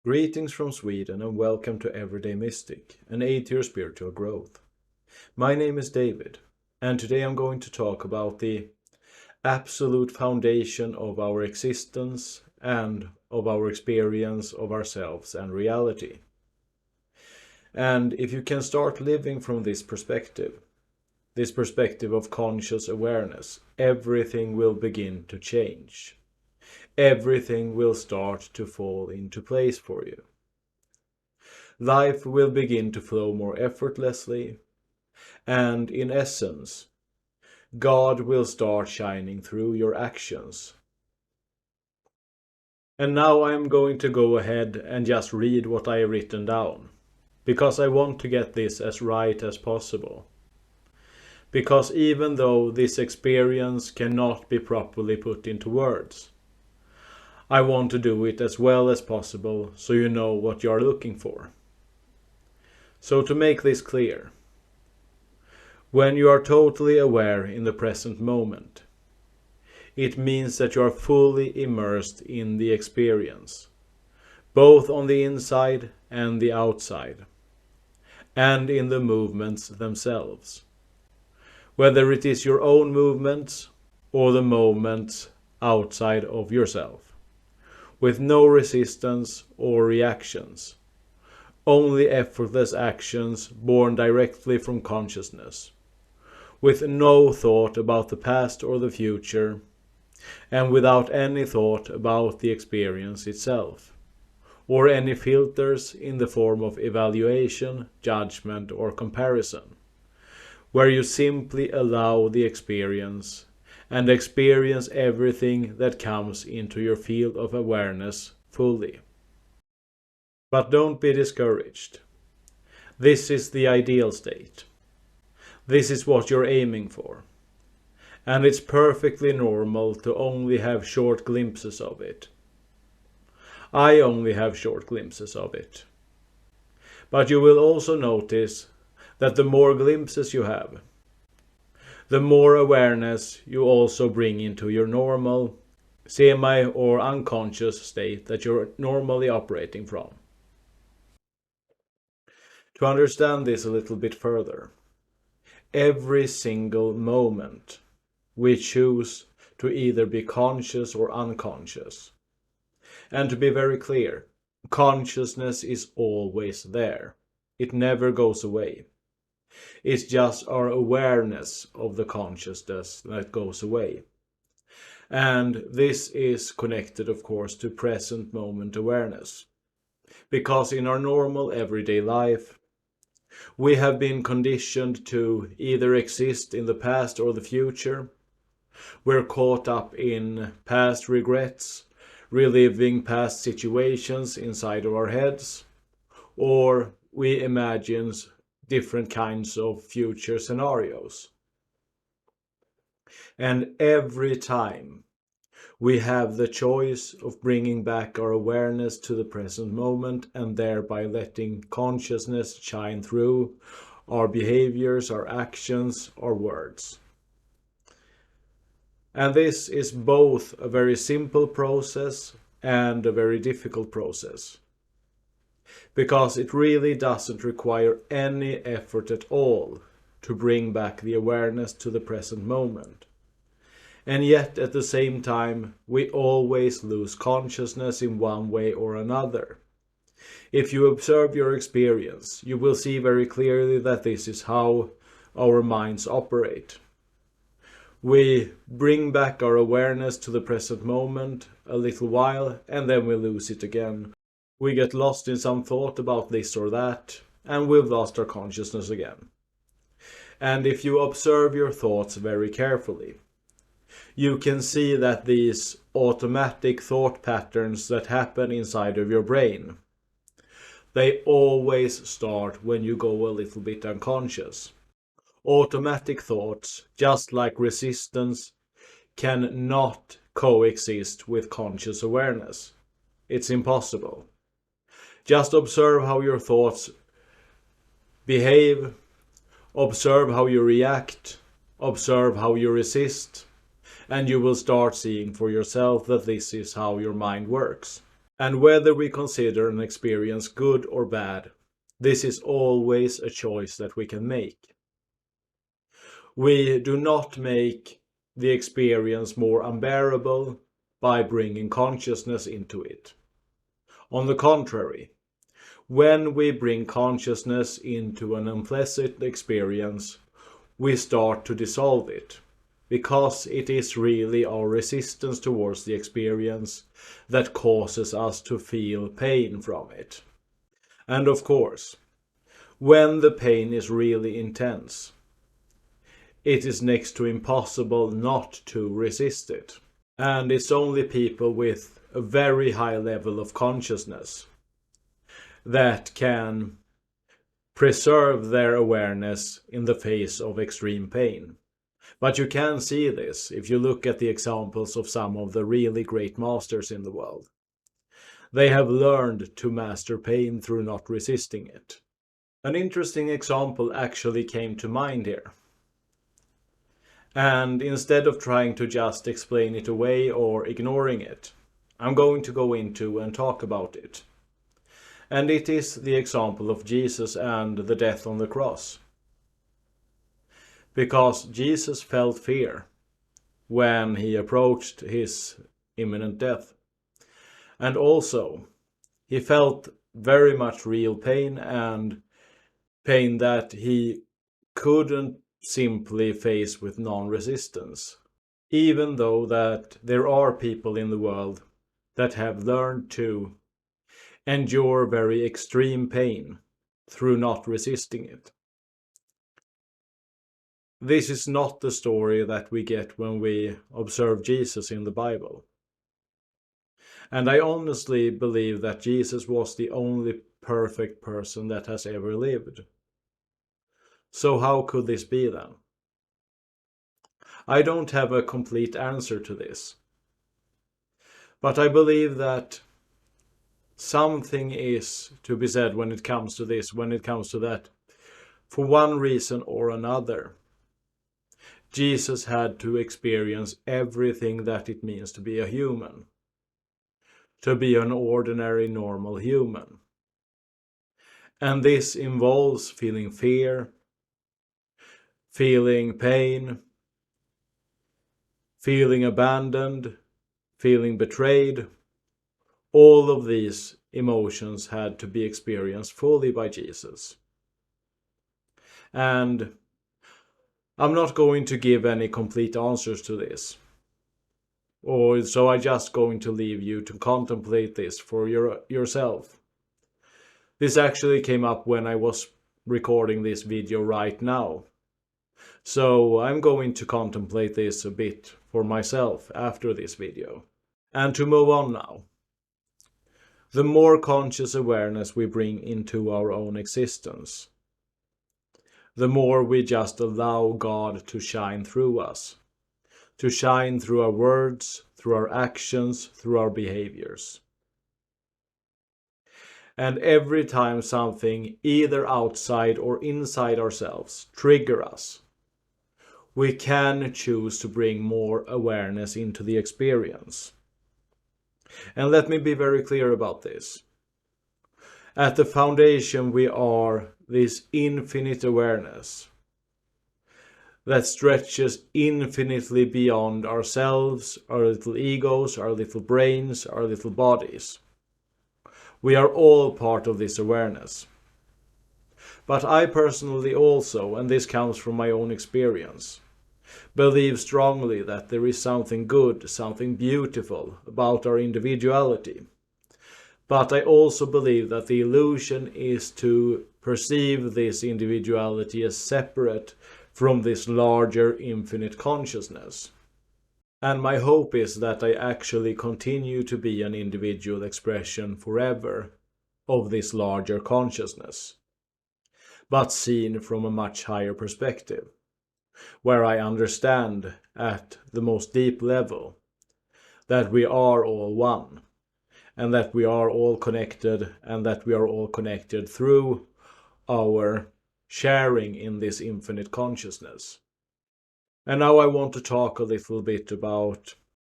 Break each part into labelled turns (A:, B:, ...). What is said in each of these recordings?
A: Greetings from Sweden and welcome to Everyday Mystic, an aid to your spiritual growth. My name is David, and today I'm going to talk about the absolute foundation of our existence and of our experience of ourselves and reality. And if you can start living from this perspective of conscious awareness, everything will begin to change. Everything will start to fall into place for you. Life will begin to flow more effortlessly, and in essence, God will start shining through your actions. And now I'm going to go ahead and just read what I have written down, because I want to get this as right as possible. Because even though this experience cannot be properly put into words, I want to do it as well as possible so you know what you are looking for. So to make this clear, when you are totally aware in the present moment, it means that you are fully immersed in the experience, both on the inside and the outside, and in the movements themselves. Whether it is your own movements or the movements outside of yourself, with no resistance or reactions, only effortless actions born directly from consciousness, with no thought about the past or the future, and without any thought about the experience itself, or any filters in the form of evaluation, judgment, or comparison, where you simply allow the experience and experience everything that comes into your field of awareness fully. But don't be discouraged. This is the ideal state. This is what you're aiming for. And it's perfectly normal to only have short glimpses of it. I only have short glimpses of it. But you will also notice that the more glimpses you have, the more awareness you also bring into your normal, semi or unconscious state that you're normally operating from. To understand this a little bit further, every single moment we choose to either be conscious or unconscious. And to be very clear, consciousness is always there. It never goes away. It's just our awareness of the consciousness that goes away. And this is connected, of course, to present moment awareness. Because in our normal everyday life, we have been conditioned to either exist in the past or the future. We're caught up in past regrets, reliving past situations inside of our heads, or we imagine different kinds of future scenarios. And every time we have the choice of bringing back our awareness to the present moment and thereby letting consciousness shine through our behaviors, our actions, our words. And this is both a very simple process and a very difficult process, because it really doesn't require any effort at all to bring back the awareness to the present moment. And yet at the same time, we always lose consciousness in one way or another. If you observe your experience, you will see very clearly that this is how our minds operate. We bring back our awareness to the present moment a little while, and then we lose it again. We get lost in some thought about this or that, and we've lost our consciousness again. And if you observe your thoughts very carefully, you can see that these automatic thought patterns that happen inside of your brain, they always start when you go a little bit unconscious. Automatic thoughts, just like resistance, cannot coexist with conscious awareness. It's impossible. Just observe how your thoughts behave, observe how you react, observe how you resist, and you will start seeing for yourself that this is how your mind works. And whether we consider an experience good or bad, this is always a choice that we can make. We do not make the experience more unbearable by bringing consciousness into it. On the contrary, when we bring consciousness into an unpleasant experience, we start to dissolve it, because it is really our resistance towards the experience that causes us to feel pain from it. And of course, when the pain is really intense, it is next to impossible not to resist it. And it's only people with a very high level of consciousness that can preserve their awareness in the face of extreme pain. But you can see this if you look at the examples of some of the really great masters in the world. They have learned to master pain through not resisting it. An interesting example actually came to mind here. And instead of trying to just explain it away or ignoring it, I'm going to go into and talk about it. And it is the example of Jesus and the death on the cross. Because Jesus felt fear when he approached his imminent death. And also, he felt very much real pain, and pain that he couldn't simply face with non-resistance. Even though that there are people in the world that have learned to endure very extreme pain through not resisting it. This is not the story that we get when we observe Jesus in the Bible. And I honestly believe that Jesus was the only perfect person that has ever lived. So how could this be then? I don't have a complete answer to this. But I believe that something is to be said when it comes to this, when it comes to that. For one reason or another, Jesus had to experience everything that it means to be a human. To be an ordinary, normal human. And this involves feeling fear, feeling pain, feeling abandoned, feeling betrayed. All of these emotions had to be experienced fully by Jesus. And I'm not going to give any complete answers to this. So I'm just going to leave you to contemplate this for yourself. This actually came up when I was recording this video right now. So I'm going to contemplate this a bit for myself after this video. And to move on now. The more conscious awareness we bring into our own existence, the more we just allow God to shine through us. To shine through our words, through our actions, through our behaviors. And every time something, either outside or inside ourselves, trigger us, we can choose to bring more awareness into the experience. And let me be very clear about this. At the foundation, we are this infinite awareness that stretches infinitely beyond ourselves, our little egos, our little brains, our little bodies. We are all part of this awareness. But I personally also, and this comes from my own experience, believe strongly that there is something good, something beautiful about our individuality. But I also believe that the illusion is to perceive this individuality as separate from this larger infinite consciousness. And my hope is that I actually continue to be an individual expression forever of this larger consciousness, but seen from a much higher perspective, where I understand at the most deep level that we are all one, and that we are all connected, and that we are all connected through our sharing in this infinite consciousness. And now I want to talk a little bit about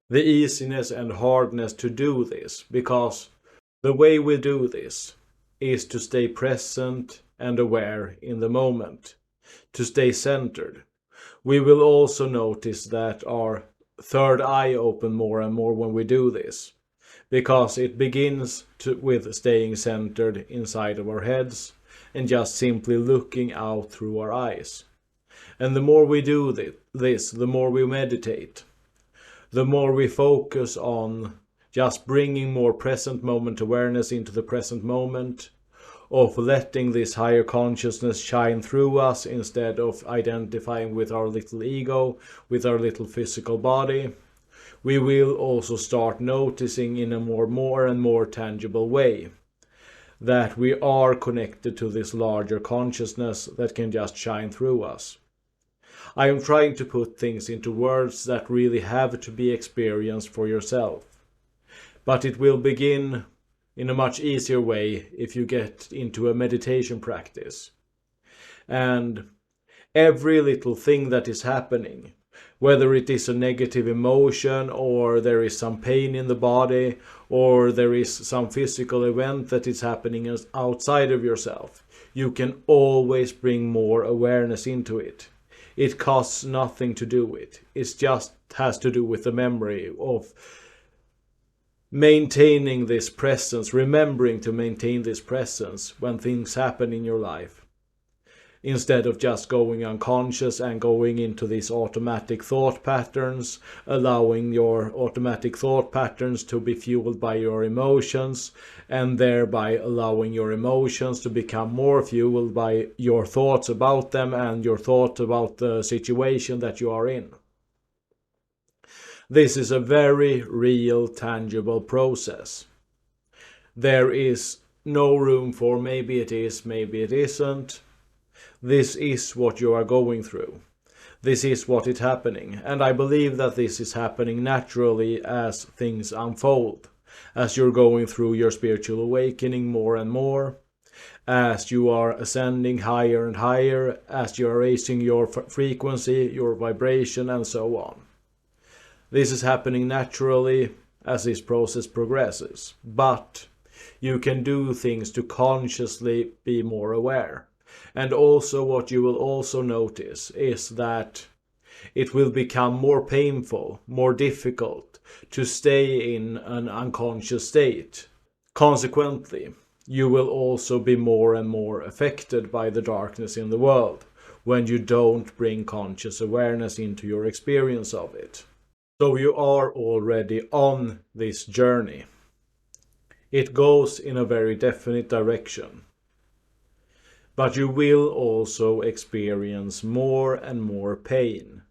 A: the easiness and hardness to do this, because The way we do this is to stay present and aware in the moment, to stay centered. We will also notice that our third eye open more and more when we do this, because it begins with staying centered inside of our heads and just simply looking out through our eyes. And the more we do this, the more we meditate, the more we focus on just bringing more present moment awareness into the present moment, of letting this higher consciousness shine through us instead of identifying with our little ego, with our little physical body, we will also start noticing in a more and more tangible way that we are connected to this larger consciousness that can just shine through us. I am trying to put things into words that really have to be experienced for yourself. But it will begin in a much easier way if you get into a meditation practice. And every little thing that is happening, whether it is a negative emotion, or there is some pain in the body, or there is some physical event that is happening outside of yourself, you can always bring more awareness into it. It costs nothing to do it. It just has to do with the memory of maintaining this presence, remembering to maintain this presence when things happen in your life, instead of just going unconscious and going into these automatic thought patterns, allowing your automatic thought patterns to be fueled by your emotions, and thereby allowing your emotions to become more fueled by your thoughts about them and your thoughts about the situation that you are in. This is a very real, tangible process. There is no room for maybe it is, maybe it isn't. This is what you are going through. This is what is happening. And I believe that this is happening naturally as things unfold. As you're going through your spiritual awakening more and more. As you are ascending higher and higher. As you are raising your frequency, your vibration, and so on. This is happening naturally as this process progresses. But you can do things to consciously be more aware. And also what you will also notice is that it will become more painful, more difficult to stay in an unconscious state. Consequently, you will also be more and more affected by the darkness in the world when you don't bring conscious awareness into your experience of it. So you are already on this journey. It goes in a very definite direction. But you will also experience more and more pain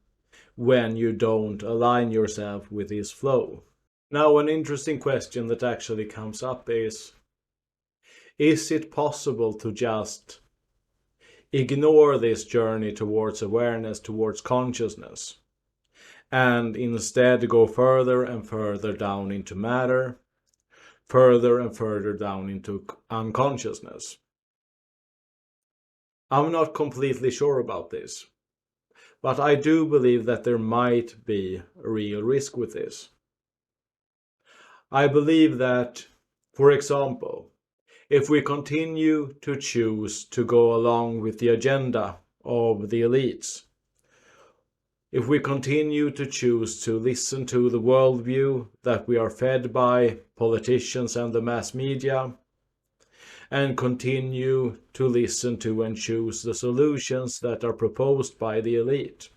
A: when you don't align yourself with this flow. Now, an interesting question that actually comes up is it possible to just ignore this journey towards awareness, towards consciousness, and instead go further and further down into matter, further and further down into unconsciousness? I'm not completely sure about this, but I do believe that there might be a real risk with this. I believe that, for example, if we continue to choose to go along with the agenda of the elites, if we continue to choose to listen to the worldview that we are fed by politicians and the mass media, and continue to listen to and choose the solutions that are proposed by the elite,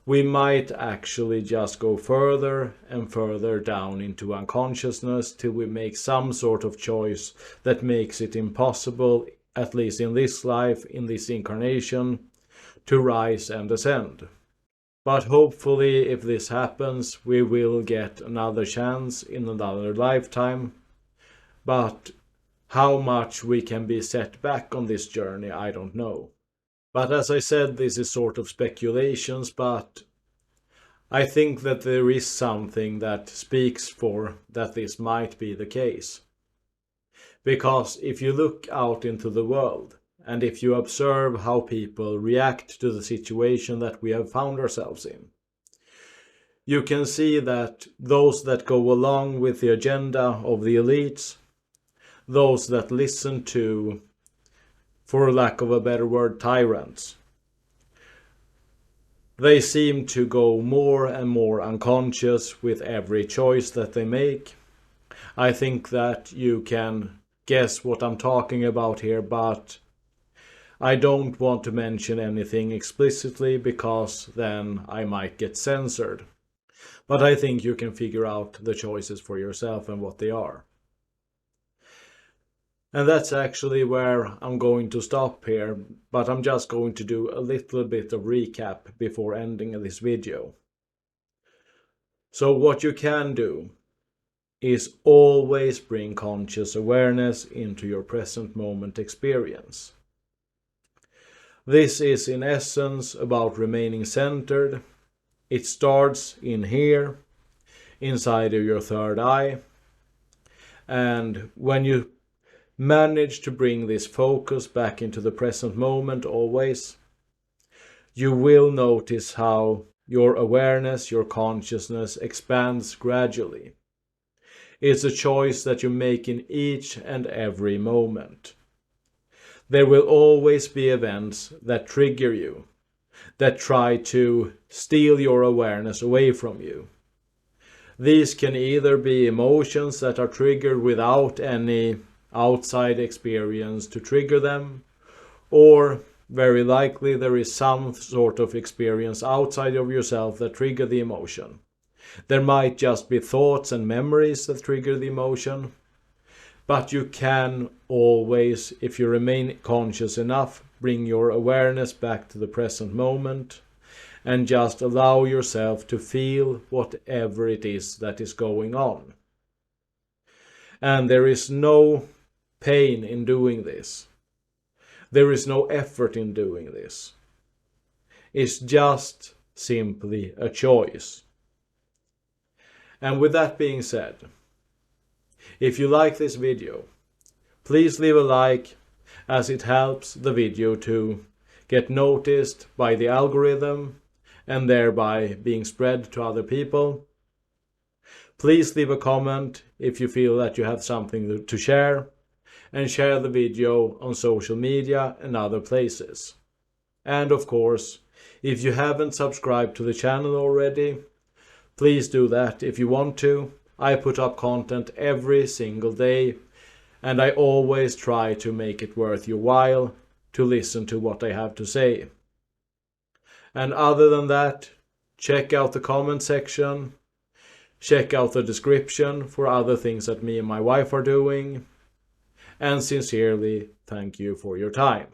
A: we might actually just go further and further down into unconsciousness till we make some sort of choice that makes it impossible, at least in this life, in this incarnation, to rise and ascend. But hopefully, if this happens, we will get another chance in another lifetime. But how much we can be set back on this journey, I don't know. But as I said, this is sort of speculations, but I think that there is something that speaks for that this might be the case. Because if you look out into the world, and if you observe how people react to the situation that we have found ourselves in, you can see that those that go along with the agenda of the elites, those that listen to, for lack of a better word, tyrants. They seem to go more and more unconscious with every choice that they make. I think that you can guess what I'm talking about here, but I don't want to mention anything explicitly because then I might get censored. But I think you can figure out the choices for yourself and what they are. And that's actually where I'm going to stop here, but I'm just going to do a little bit of recap before ending this video. So what you can do is always bring conscious awareness into your present moment experience. This is in essence about remaining centered. It starts in here, inside of your third eye. And when you manage to bring this focus back into the present moment always, you will notice how your awareness, your consciousness expands gradually. It's a choice that you make in each and every moment. There will always be events that trigger you, that try to steal your awareness away from you. These can either be emotions that are triggered without any outside experience to trigger them, or very likely there is some sort of experience outside of yourself that trigger the emotion. There might just be thoughts and memories that trigger the emotion, but you can always, if you remain conscious enough, bring your awareness back to the present moment and just allow yourself to feel whatever it is that is going on. And there is no pain in doing this. There is no effort in doing this. It's just simply a choice. And with that being said, if you like this video, please leave a like, as it helps the video to get noticed by the algorithm and thereby being spread to other people. Please leave a comment if you feel that you have something to share, and share the video on social media and other places. And of course, if you haven't subscribed to the channel already, please do that if you want to. I put up content every single day, and I always try to make it worth your while to listen to what I have to say. And other than that, check out the comment section, check out the description for other things that me and my wife are doing, and sincerely thank you for your time.